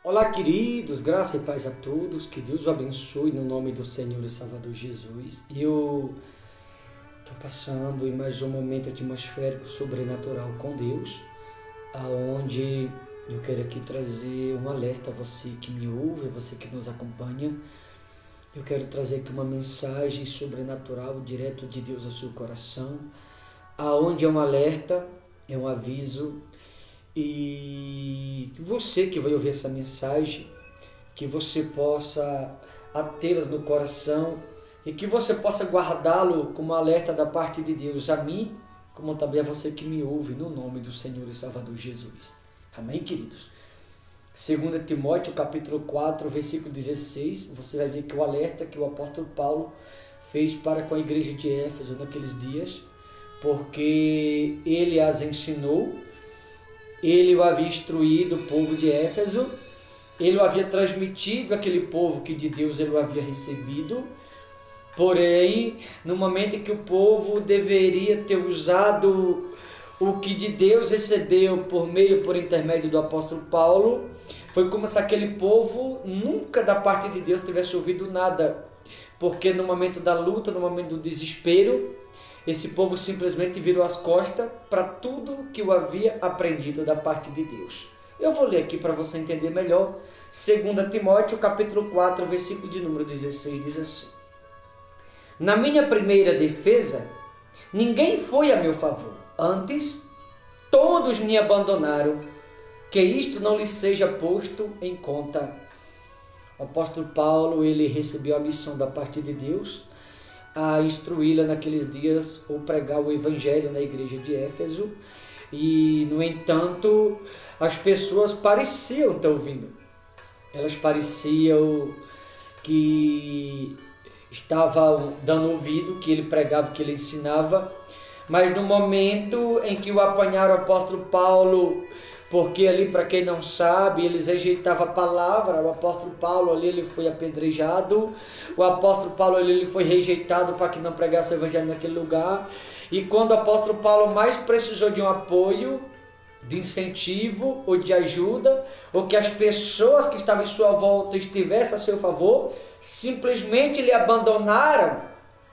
Olá, queridos, graça e paz a todos, que Deus o abençoe no nome do Senhor e Salvador Jesus. Eu estou passando em mais um momento atmosférico sobrenatural com Deus, aonde eu quero aqui trazer um alerta a você que me ouve, a você que nos acompanha. Eu quero trazer aqui uma mensagem sobrenatural direto de Deus ao seu coração, aonde é um alerta, é um aviso. E você que vai ouvir essa mensagem, que você possa atê-las no coração e que você possa guardá-lo como alerta da parte de Deus a mim, como também a você que me ouve, no nome do Senhor e Salvador Jesus. Amém, queridos? 2 Timóteo capítulo 4, versículo 16, você vai ver que o alerta que o apóstolo Paulo fez para com a igreja de Éfeso naqueles dias, porque ele as ensinou. Ele o havia instruído, o povo de Éfeso, ele o havia transmitido àquele povo que de Deus ele o havia recebido, porém, no momento em que o povo deveria ter usado o que de Deus recebeu por intermédio do apóstolo Paulo, foi como se aquele povo nunca da parte de Deus tivesse ouvido nada, porque no momento da luta, no momento do desespero, esse povo simplesmente virou as costas para tudo que eu havia aprendido da parte de Deus. Eu vou ler aqui para você entender melhor. 2 Timóteo, capítulo 4, versículo de número 16, diz assim: Na minha primeira defesa, ninguém foi a meu favor. Antes, todos me abandonaram. Que isto não lhes seja posto em conta. O apóstolo Paulo, ele recebeu a missão da parte de Deus, a instruí-la naqueles dias ou pregar o evangelho na igreja de Éfeso, e no entanto as pessoas pareciam estar ouvindo, elas pareciam que estavam dando ouvido, que ele pregava, que ele ensinava, mas no momento em que o apanharam o apóstolo Paulo, porque ali, para quem não sabe, eles rejeitavam a palavra. O apóstolo Paulo ali, ele foi apedrejado, o apóstolo Paulo ali, ele foi rejeitado para que não pregasse o evangelho naquele lugar. E quando o apóstolo Paulo mais precisou de um apoio, de incentivo ou de ajuda, ou que as pessoas que estavam em sua volta estivessem a seu favor, simplesmente lhe abandonaram,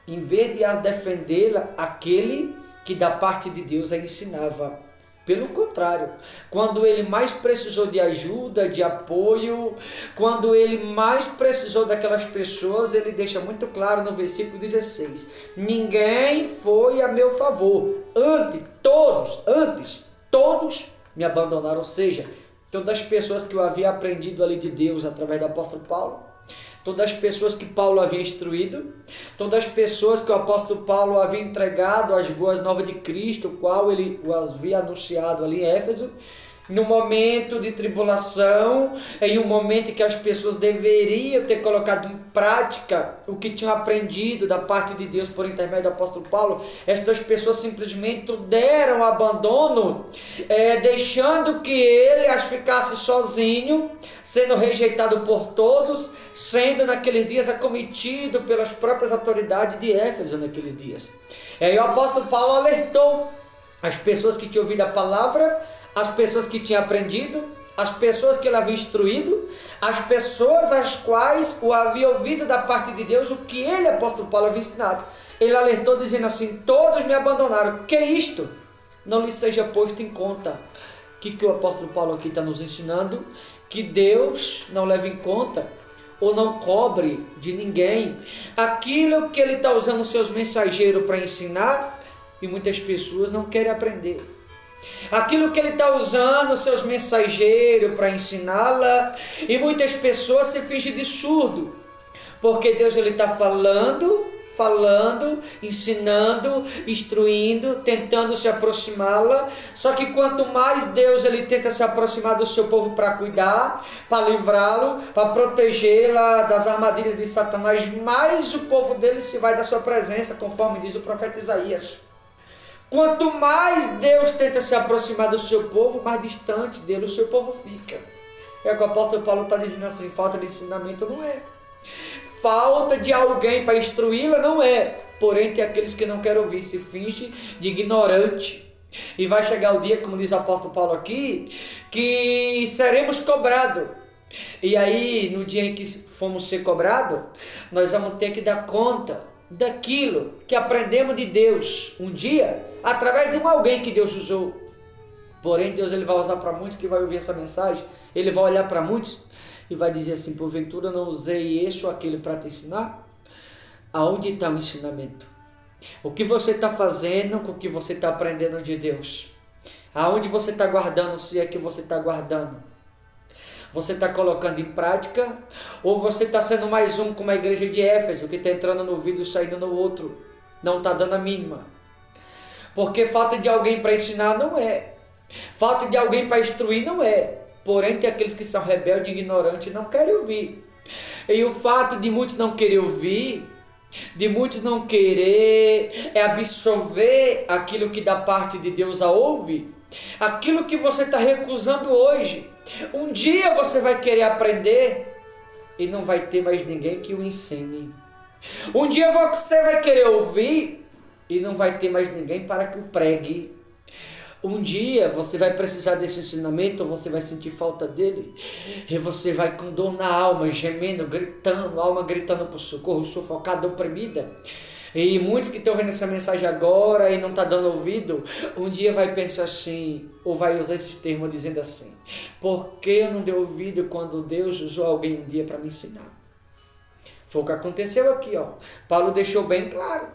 em vez de as defendê-la, aquele que da parte de Deus a ensinava. Pelo contrário, quando ele mais precisou de ajuda, de apoio, quando ele mais precisou daquelas pessoas, ele deixa muito claro no versículo 16: ninguém foi a meu favor, antes todos me abandonaram. Ou seja, todas as pessoas que eu havia aprendido ali de Deus através do apóstolo Paulo, todas as pessoas que Paulo havia instruído, todas as pessoas que o apóstolo Paulo havia entregado as boas novas de Cristo, o qual ele as havia anunciado ali em Éfeso, no momento de tribulação, em um momento em que as pessoas deveriam ter colocado em prática o que tinham aprendido da parte de Deus por intermédio do apóstolo Paulo, estas pessoas simplesmente deram abandono, deixando que ele as ficasse sozinho, sendo rejeitado por todos, sendo naqueles dias acometido pelas próprias autoridades de Éfeso naqueles dias. E aí o apóstolo Paulo alertou as pessoas que tinham ouvido a palavra, as pessoas que tinham aprendido, as pessoas que ele havia instruído, as pessoas às quais o havia ouvido da parte de Deus, o que ele, apóstolo Paulo, havia ensinado. Ele alertou dizendo assim: todos me abandonaram, que isto não lhe seja posto em conta. O que o apóstolo Paulo aqui está nos ensinando? Que Deus não leva em conta ou não cobre de ninguém aquilo que ele está usando os seus mensageiros para ensinar, e muitas pessoas não querem aprender. Aquilo que ele está usando seus mensageiros para ensiná-la, e muitas pessoas se fingem de surdo, porque Deus ele está falando, ensinando, instruindo, tentando se aproximá-la. Só que quanto mais Deus ele tenta se aproximar do seu povo para cuidar, para livrá-lo, para protegê-la das armadilhas de Satanás, mais o povo dele se vai da sua presença, conforme diz o profeta Isaías. Quanto mais Deus tenta se aproximar do seu povo, mais distante dele o seu povo fica. É o que o apóstolo Paulo está dizendo assim: falta de ensinamento não é, falta de alguém para instruí-la não é, porém tem aqueles que não querem ouvir, se fingem de ignorante. E vai chegar o dia, como diz o apóstolo Paulo aqui, que seremos cobrados E aí, no dia em que fomos ser cobrados, nós vamos ter que dar conta daquilo que aprendemos de Deus um dia, através de alguém que Deus usou. Porém, Deus ele vai usar para muitos que vai ouvir essa mensagem, ele vai olhar para muitos e vai dizer assim: porventura não usei esse ou aquele para te ensinar? Aonde está o ensinamento? O que você está fazendo com o que você está aprendendo de Deus? Aonde você está guardando, se é que você está guardando? Você está colocando em prática? Ou você está sendo mais um como a igreja de Éfeso, que está entrando no ouvido e saindo no outro? Não está dando a mínima. Porque falta de alguém para ensinar não é. Falta de alguém para instruir não é. Porém, tem aqueles que são rebeldes e ignorantes e não querem ouvir. E o fato de muitos não querer ouvir, de muitos não querer absorver aquilo que da parte de Deus a ouve, aquilo que você está recusando hoje, um dia você vai querer aprender e não vai ter mais ninguém que o ensine. Um dia você vai querer ouvir e não vai ter mais ninguém para que o pregue. Um dia você vai precisar desse ensinamento, ou você vai sentir falta dele, e você vai com dor na alma, gemendo, gritando, alma gritando por socorro, sufocada, oprimida. E muitos que estão vendo essa mensagem agora e não estão dando ouvido, um dia vai pensar assim, ou vai usar esse termo dizendo assim: por que eu não dei ouvido quando Deus usou alguém um dia para me ensinar? Foi o que aconteceu aqui, ó. Paulo deixou bem claro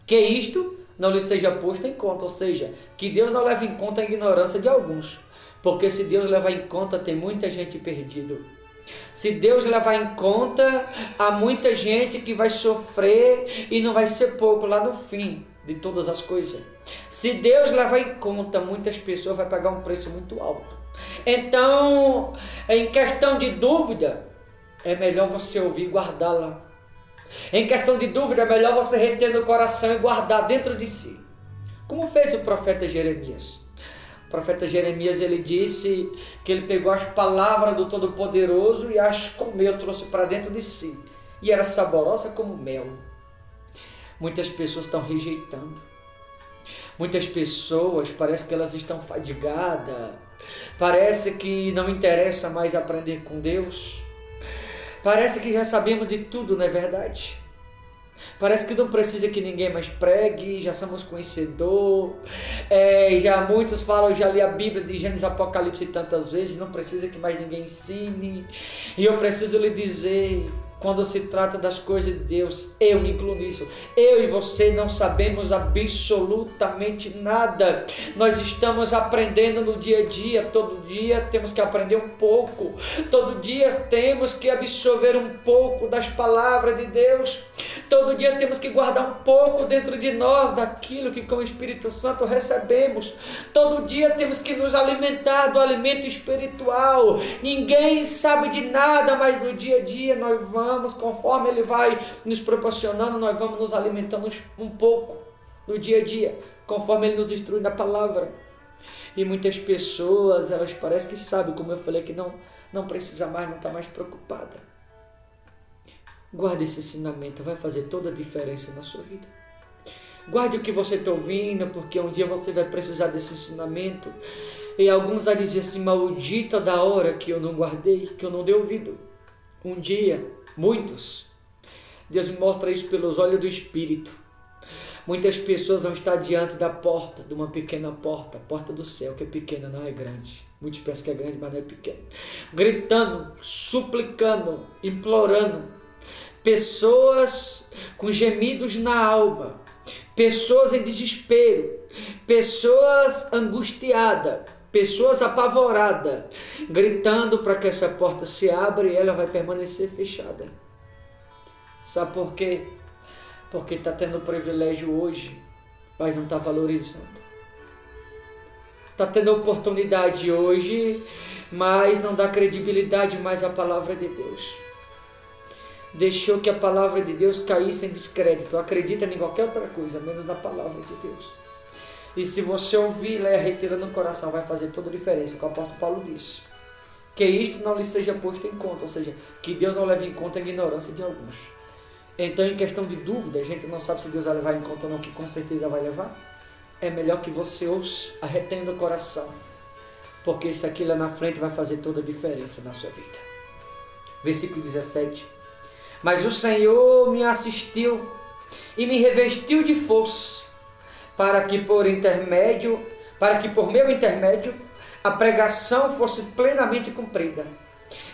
que isto não lhe seja posto em conta, ou seja, que Deus não leva em conta a ignorância de alguns, porque se Deus levar em conta, tem muita gente perdida. Se Deus levar em conta, há muita gente que vai sofrer e não vai ser pouco lá no fim de todas as coisas. Se Deus levar em conta, muitas pessoas vão pagar um preço muito alto. Então, em questão de dúvida, é melhor você ouvir e guardá-la. Em questão de dúvida, é melhor você reter no coração e guardar dentro de si. Como fez o profeta Jeremias. O profeta Jeremias, ele disse que ele pegou as palavras do Todo-Poderoso e as comeu, trouxe para dentro de si. E era saborosa como mel. Muitas pessoas estão rejeitando. Muitas pessoas, parece que elas estão fadigadas. Parece que não interessa mais aprender com Deus. Parece que já sabemos de tudo, não é verdade? Parece que não precisa que ninguém mais pregue, já somos conhecedor. Já muitos falam, já li a Bíblia de Gênesis e Apocalipse tantas vezes, não precisa que mais ninguém ensine. E eu preciso lhe dizer, quando se trata das coisas de Deus, eu me incluo nisso. Eu e você não sabemos absolutamente nada. Nós estamos aprendendo no dia a dia. Todo dia temos que aprender um pouco. Todo dia temos que absorver um pouco das palavras de Deus. Todo dia temos que guardar um pouco dentro de nós daquilo que com o Espírito Santo recebemos. Todo dia temos que nos alimentar do alimento espiritual. Ninguém sabe de nada, mas no dia a dia nós vamos, conforme Ele vai nos proporcionando, nós vamos nos alimentando um pouco no dia a dia, conforme Ele nos instrui na palavra. E muitas pessoas, elas parecem que sabem, como eu falei, que não precisa mais, não está mais preocupada. Guarde esse ensinamento, vai fazer toda a diferença na sua vida. Guarde o que você está ouvindo, porque um dia você vai precisar desse ensinamento. E alguns vão dizer assim: maldita da hora que eu não guardei, que eu não dei ouvido. Um dia, muitos, Deus me mostra isso pelos olhos do Espírito. Muitas pessoas vão estar diante da porta, de uma pequena porta, a porta do céu, que é pequena, não é grande. Muitos pensam que é grande, mas não é pequena. Gritando, suplicando, implorando. Pessoas com gemidos na alma, pessoas em desespero, pessoas angustiadas, pessoas apavoradas, gritando para que essa porta se abra e ela vai permanecer fechada. Sabe por quê? Porque está tendo privilégio hoje, mas não está valorizando. Está tendo oportunidade hoje, mas não dá credibilidade mais à palavra de Deus. Deixou que a palavra de Deus caísse em descrédito. Acredita em qualquer outra coisa, menos na palavra de Deus. E se você ouvir, ler, reter no coração, vai fazer toda a diferença, o que o apóstolo Paulo disse. Que isto não lhe seja posto em conta, ou seja, que Deus não leve em conta a ignorância de alguns. Então, em questão de dúvida, a gente não sabe se Deus vai levar em conta ou não, que com certeza vai levar. É melhor que você ouça, retenha no coração, porque isso aqui lá na frente vai fazer toda a diferença na sua vida. Versículo 17. Mas o Senhor me assistiu e me revestiu de força, para que por meu intermédio a pregação fosse plenamente cumprida,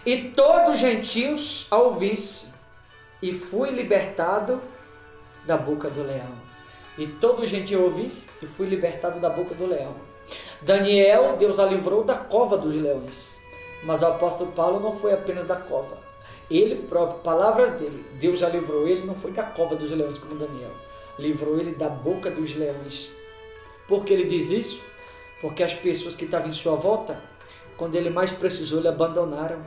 e todos os gentios a ouvissem, e fui libertado da boca do leão. E todo gentil ouvisse, e fui libertado da boca do leão. Daniel, Deus a livrou da cova dos leões. Mas o apóstolo Paulo não foi apenas da cova. Ele próprio, palavras dele, Deus já livrou ele, não foi da cova dos leões como Daniel. Livrou ele da boca dos leões. Por que ele diz isso? Porque as pessoas que estavam em sua volta, quando ele mais precisou, lhe abandonaram.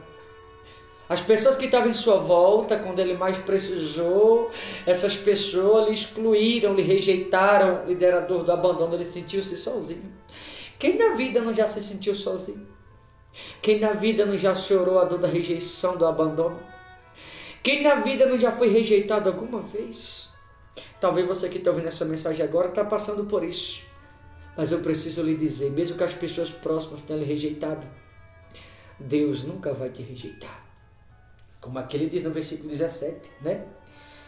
As pessoas que estavam em sua volta, quando ele mais precisou, essas pessoas lhe excluíram, lhe rejeitaram. O liderador do abandono, ele sentiu-se sozinho. Quem na vida não já se sentiu sozinho? Quem na vida não já chorou a dor da rejeição, do abandono? Quem na vida não já foi rejeitado alguma vez? Talvez você que está ouvindo essa mensagem agora está passando por isso. Mas eu preciso lhe dizer, mesmo que as pessoas próximas tenham lhe rejeitado, Deus nunca vai te rejeitar. Como aquele diz no versículo 17, né?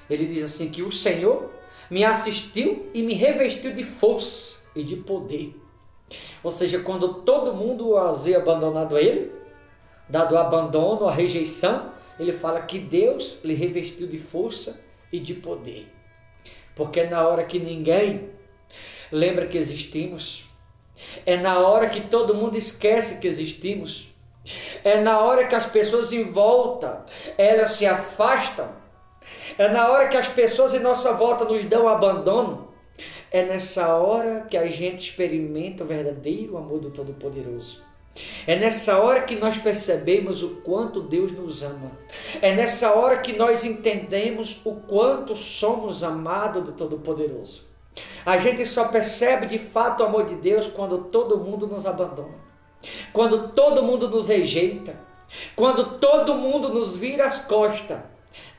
Ele diz assim, que o Senhor me assistiu e me revestiu de força e de poder. Ou seja, quando todo mundo havia abandonado a ele, dado o abandono, a rejeição, ele fala que Deus lhe revestiu de força e de poder. Porque é na hora que ninguém lembra que existimos, é na hora que todo mundo esquece que existimos, é na hora que as pessoas em volta, elas se afastam, é na hora que as pessoas em nossa volta nos dão abandono, é nessa hora que a gente experimenta o verdadeiro amor do Todo-Poderoso. É nessa hora que nós percebemos o quanto Deus nos ama. É nessa hora que nós entendemos o quanto somos amados do Todo-Poderoso. A gente só percebe de fato o amor de Deus quando todo mundo nos abandona, quando todo mundo nos rejeita, quando todo mundo nos vira as costas.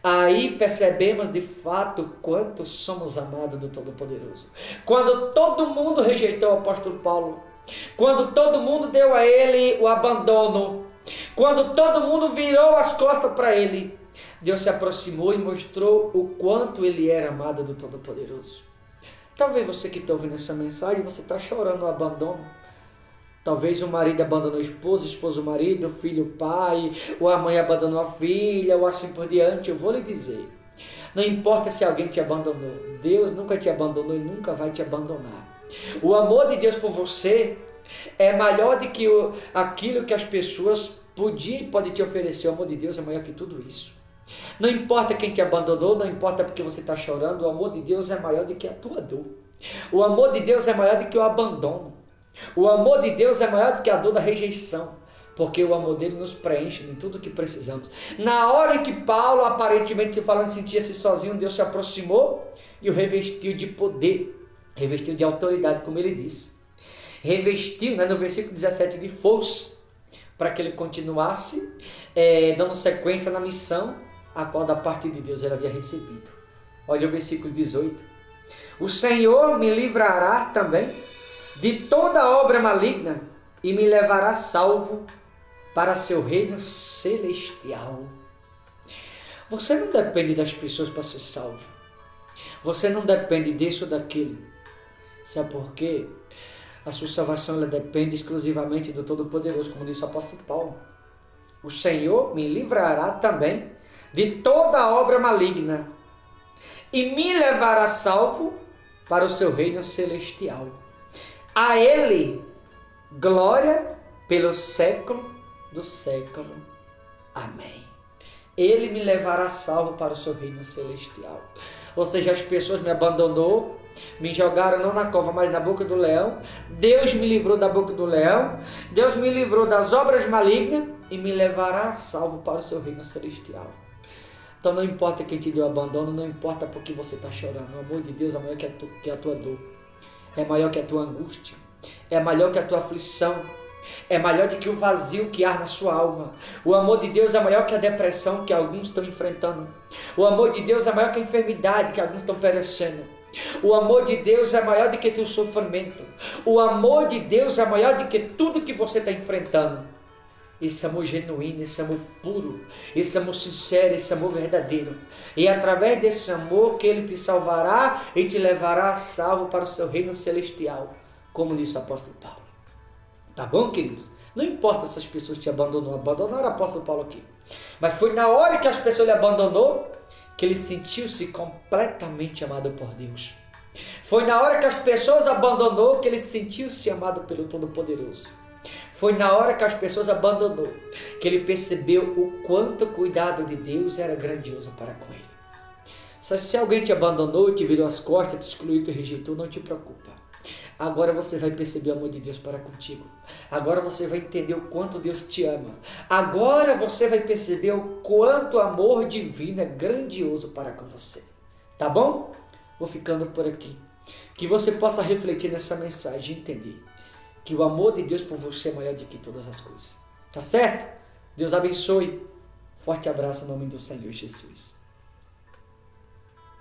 Aí percebemos de fato o quanto somos amados do Todo-Poderoso. Quando todo mundo rejeitou o apóstolo Paulo, quando todo mundo deu a ele o abandono, quando todo mundo virou as costas para ele, Deus se aproximou e mostrou o quanto ele era amado do Todo-Poderoso. Talvez você que está ouvindo essa mensagem, você está chorando o abandono. Talvez o marido abandonou a esposa o marido, o filho o pai, ou a mãe abandonou a filha, ou assim por diante. Eu vou lhe dizer, não importa se alguém te abandonou, Deus nunca te abandonou e nunca vai te abandonar. O amor de Deus por você é maior do que aquilo que as pessoas podem te oferecer. O amor de Deus é maior que tudo isso. Não importa quem te abandonou, não importa porque você está chorando, o amor de Deus é maior do que a tua dor. O amor de Deus é maior do que o abandono. O amor de Deus é maior do que a dor da rejeição, porque o amor dele nos preenche em tudo que precisamos. Na hora em que Paulo, aparentemente se falando, sentia-se sozinho, Deus se aproximou e o revestiu de poder, revestiu de autoridade, como ele disse. Revestiu, no versículo 17, de força, para que ele continuasse dando sequência na missão a qual da parte de Deus ele havia recebido. Olha o versículo 18. O Senhor me livrará também de toda obra maligna e me levará salvo para seu reino celestial. Você não depende das pessoas para ser salvo. Você não depende disso ou daquilo. Sabe por quê? A sua salvação ela depende exclusivamente do Todo-Poderoso, como disse o apóstolo Paulo. O Senhor me livrará também de toda obra maligna e me levará salvo para o seu reino celestial. A Ele, glória pelo século do século. Amém. Ele me levará salvo para o seu reino celestial. Ou seja, as pessoas me abandonou, me jogaram não na cova, mas na boca do leão. Deus me livrou da boca do leão. Deus me livrou das obras malignas e me levará salvo para o seu reino celestial. Então não importa quem te deu abandono, não importa por que você está chorando. O amor de Deus é maior que a tua dor. É maior que a tua angústia, é maior que a tua aflição, é maior do que o vazio que há na sua alma. O amor de Deus é maior que a depressão que alguns estão enfrentando. O amor de Deus é maior que a enfermidade que alguns estão perecendo. O amor de Deus é maior do que teu sofrimento. O amor de Deus é maior do que tudo que você está enfrentando. esse amor genuíno, esse amor puro, esse amor sincero, esse amor verdadeiro. E é através desse amor que Ele te salvará e te levará salvo para o seu reino celestial, como disse o apóstolo Paulo. Tá bom, queridos? Não importa se as pessoas te abandonaram o apóstolo Paulo aqui. Mas foi na hora que as pessoas lhe abandonou que ele sentiu-se completamente amado por Deus. Foi na hora que as pessoas abandonou que ele sentiu-se amado pelo Todo-Poderoso. Foi na hora que as pessoas abandonou que ele percebeu o quanto o cuidado de Deus era grandioso para com ele. Se alguém te abandonou, te virou as costas, te excluiu, te rejeitou, não te preocupa. Agora você vai perceber o amor de Deus para contigo. Agora você vai entender o quanto Deus te ama. Agora você vai perceber o quanto o amor divino é grandioso para com você. Tá bom? Vou ficando por aqui. Que você possa refletir nessa mensagem e entender que o amor de Deus por você é maior do que todas as coisas. Tá certo? Deus abençoe. Forte abraço em nome do Senhor Jesus.